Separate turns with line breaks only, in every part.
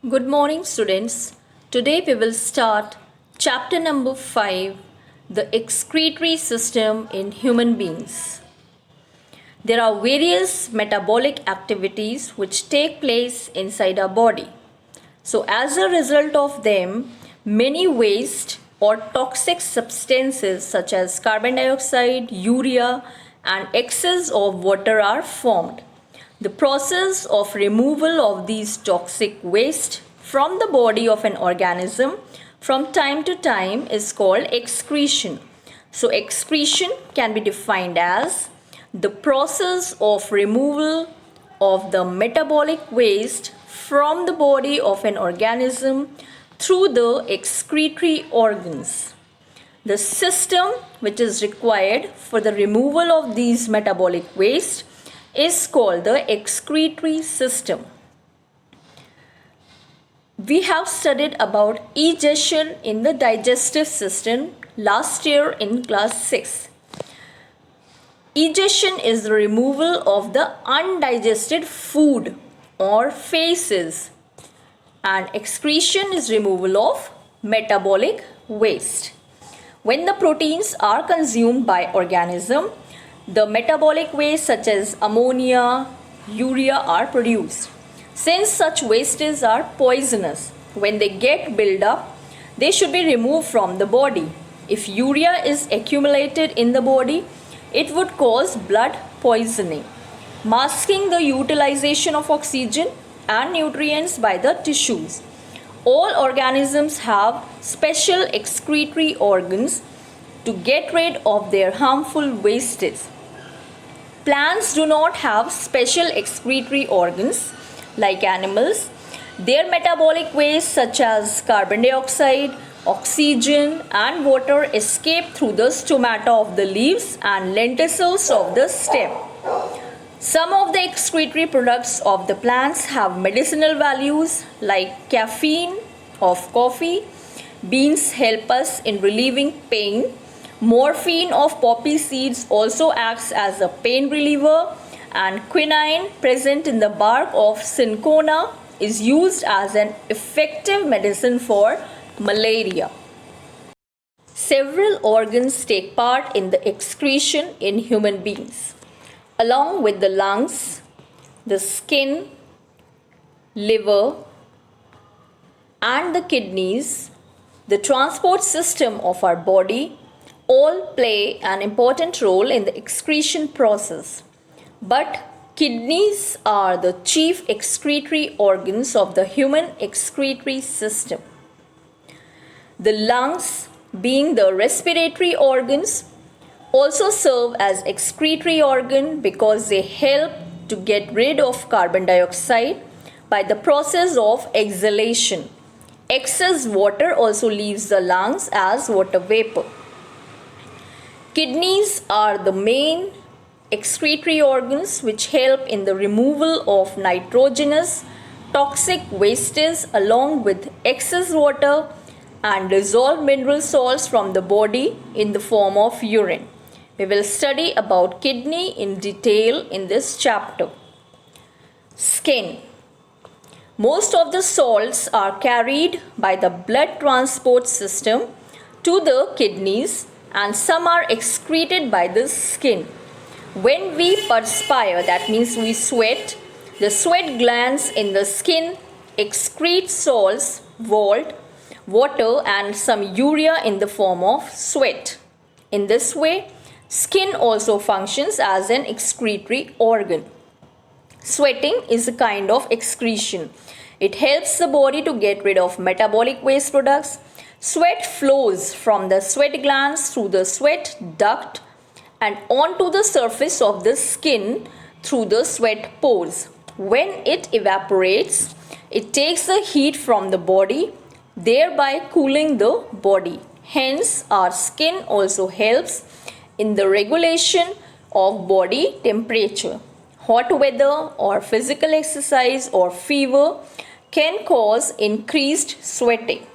Good morning, students. Today we will start chapter number 5, the excretory system in human beings. There are various metabolic activities which take place inside our body. So, as a result of them, many waste or toxic substances such as carbon dioxide, urea, and excess of water are formed. The process of removal of these toxic waste from the body of an organism from time to time is called excretion. So, excretion can be defined as the process of removal of the metabolic waste from the body of an organism through the excretory organs. The system which is required for the removal of these metabolic waste is called the excretory system. We have studied about egestion in the digestive system last year in class 6. Egestion is the removal of the undigested food or feces, and excretion is removal of metabolic waste. When the proteins are consumed by organism, the metabolic waste such as ammonia, urea are produced. Since such wastes are poisonous, when they get built up, they should be removed from the body. If urea is accumulated in the body, it would cause blood poisoning, masking the utilization of oxygen and nutrients by the tissues. All organisms have special excretory organs to get rid of their harmful wastes. Plants do not have special excretory organs like animals. Their metabolic waste such as carbon dioxide, oxygen and water escape through the stomata of the leaves and lenticels of the stem. Some of the excretory products of the plants have medicinal values like caffeine of coffee. Beans help us in relieving pain. Morphine of poppy seeds also acts as a pain reliever, and quinine present in the bark of cinchona is used as an effective medicine for malaria. Several organs take part in the excretion in human beings, along with the lungs, the skin, liver, and the kidneys. The transport system of our body all play an important role in the excretion process. But kidneys are the chief excretory organs of the human excretory system. The lungs, being the respiratory organs, also serve as excretory organ because they help to get rid of carbon dioxide by the process of exhalation. Excess water also leaves the lungs as water vapor. Kidneys are the main excretory organs which help in the removal of nitrogenous toxic wastes along with excess water and dissolved mineral salts from the body in the form of urine. We will study about kidney in detail in this chapter. Skin. Most of the salts are carried by the blood transport system to the kidneys, and some are excreted by the skin. When we perspire, that means we sweat, the sweat glands in the skin excrete salts, water and some urea in the form of sweat. In this way, skin also functions as an excretory organ. Sweating is a kind of excretion. It helps the body to get rid of metabolic waste products. Sweat flows from the sweat glands through the sweat duct and onto the surface of the skin through the sweat pores. When it evaporates, it takes the heat from the body, thereby cooling the body. Hence, our skin also helps in the regulation of body temperature. Hot weather or physical exercise or fever can cause increased sweating.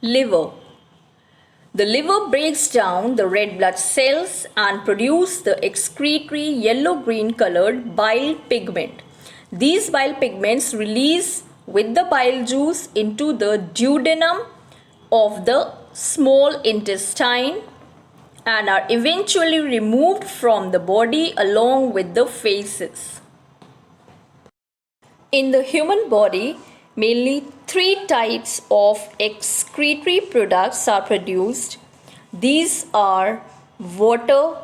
Liver. The liver breaks down the red blood cells and produces the excretory yellow-green colored bile pigment. These bile pigments release with the bile juice into the duodenum of the small intestine and are eventually removed from the body along with the feces. In the human body, mainly three types of excretory products are produced. These are water,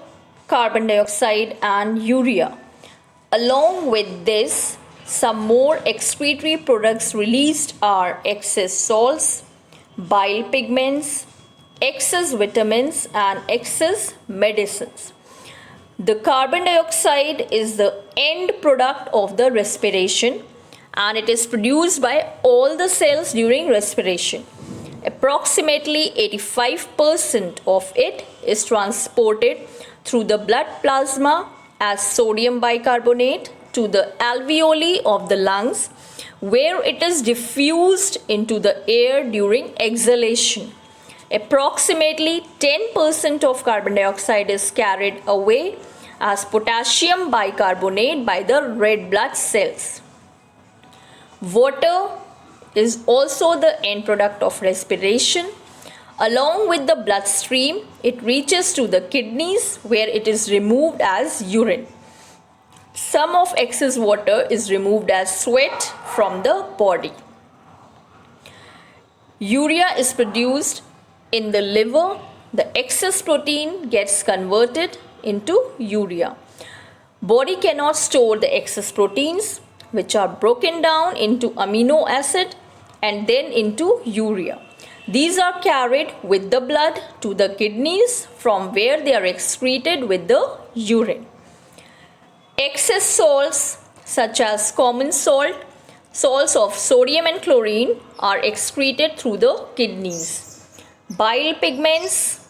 carbon dioxide, and urea. Along with this, some more excretory products released are excess salts, bile pigments, excess vitamins, and excess medicines. The carbon dioxide is the end product of the respiration and it is produced by all the cells during respiration. Approximately 85% of it is transported through the blood plasma as sodium bicarbonate to the alveoli of the lungs, where it is diffused into the air during exhalation. Approximately 10% of carbon dioxide is carried away as potassium bicarbonate by the red blood cells. Water is also the end product of respiration. Along with the bloodstream, it reaches to the kidneys where it is removed as urine. Some of excess water is removed as sweat from the body. Urea is produced in the liver. The excess protein gets converted into urea. Body cannot store the excess proteins, which are broken down into amino acid and then into urea. These are carried with the blood to the kidneys from where they are excreted with the urine. Excess salts such as common salt, salts of sodium and chlorine are excreted through the kidneys. Bile pigments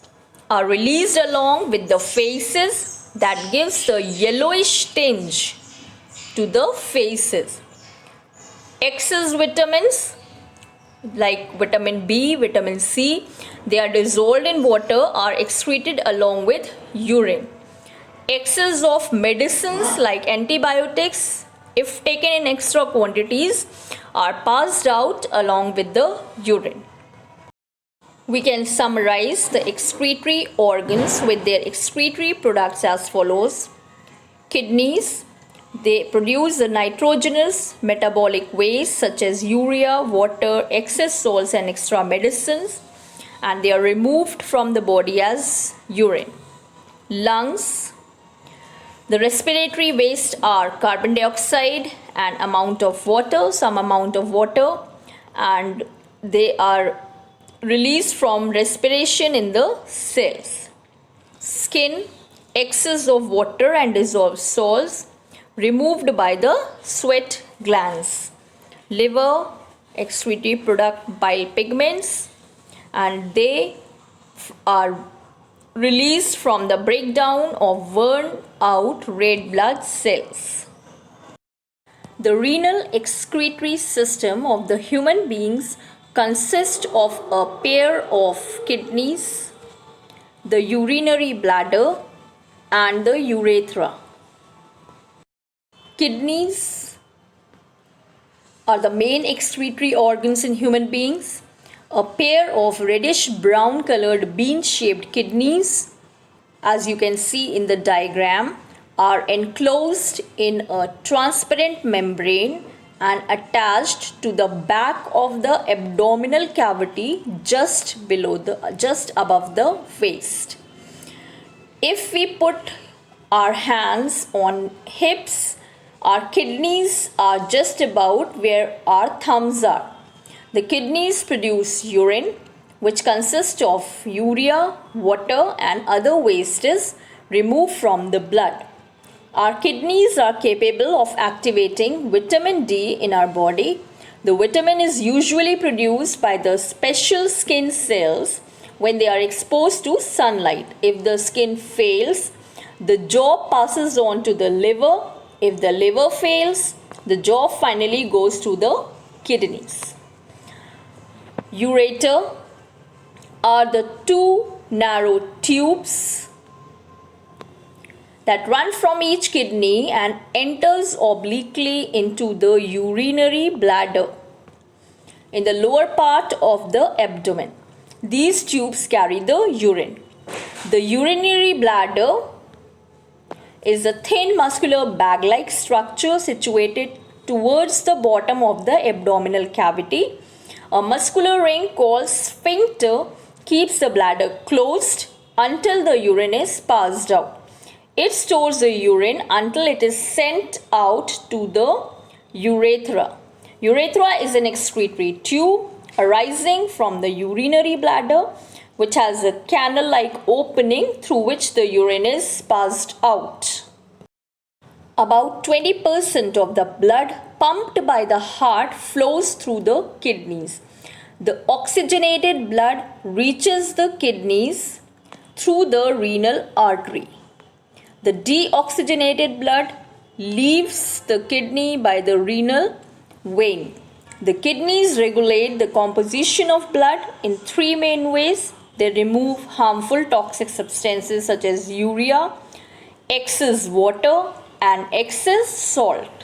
are released along with the feces that gives the yellowish tinge to the feces. Excess vitamins like vitamin B, vitamin C, they are dissolved in water, are excreted along with urine. Excess of medicines like antibiotics, if taken in extra quantities, are passed out along with the urine. We can summarize the excretory organs with their excretory products as follows. Kidneys, they produce the nitrogenous metabolic waste such as urea, water, excess salts and extra medicines, and they are removed from the body as urine. Lungs, the respiratory waste are carbon dioxide and amount of water, some amount of water, and they are released from respiration in the cells. Skin, excess of water and dissolved salts removed by the sweat glands. Liver, excretory product bile pigments, and they are released from the breakdown of worn out red blood cells. The renal excretory system of the human beings consists of a pair of kidneys, the urinary bladder, and the urethra. Kidneys are the main excretory organs in human beings. A pair of reddish brown colored bean shaped kidneys, as you can see in the diagram, are enclosed in a transparent membrane and attached to the back of the abdominal cavity just above the waist. If we put our hands on hips, our kidneys are just about where our thumbs are. The kidneys produce urine, which consists of urea, water, and other wastes removed from the blood. Our kidneys are capable of activating vitamin D in our body. The vitamin is usually produced by the special skin cells when they are exposed to sunlight. If the skin fails, the job passes on to the liver. If the liver fails, the job finally goes to the kidneys. Ureter are the two narrow tubes that run from each kidney and enters obliquely into the urinary bladder. in the lower part of the abdomen. These tubes carry the urine. The urinary bladder is a thin muscular bag-like structure situated towards the bottom of the abdominal cavity. A muscular ring called sphincter keeps the bladder closed until the urine is passed out. It stores the urine until it is sent out to the urethra. Urethra is an excretory tube arising from the urinary bladder, which has a canal-like opening through which the urine is passed out. About 20% of the blood pumped by the heart flows through the kidneys. The oxygenated blood reaches the kidneys through the renal artery. The deoxygenated blood leaves the kidney by the renal vein. The kidneys regulate the composition of blood in three main ways. They remove harmful toxic substances such as urea, excess water, and excess salt.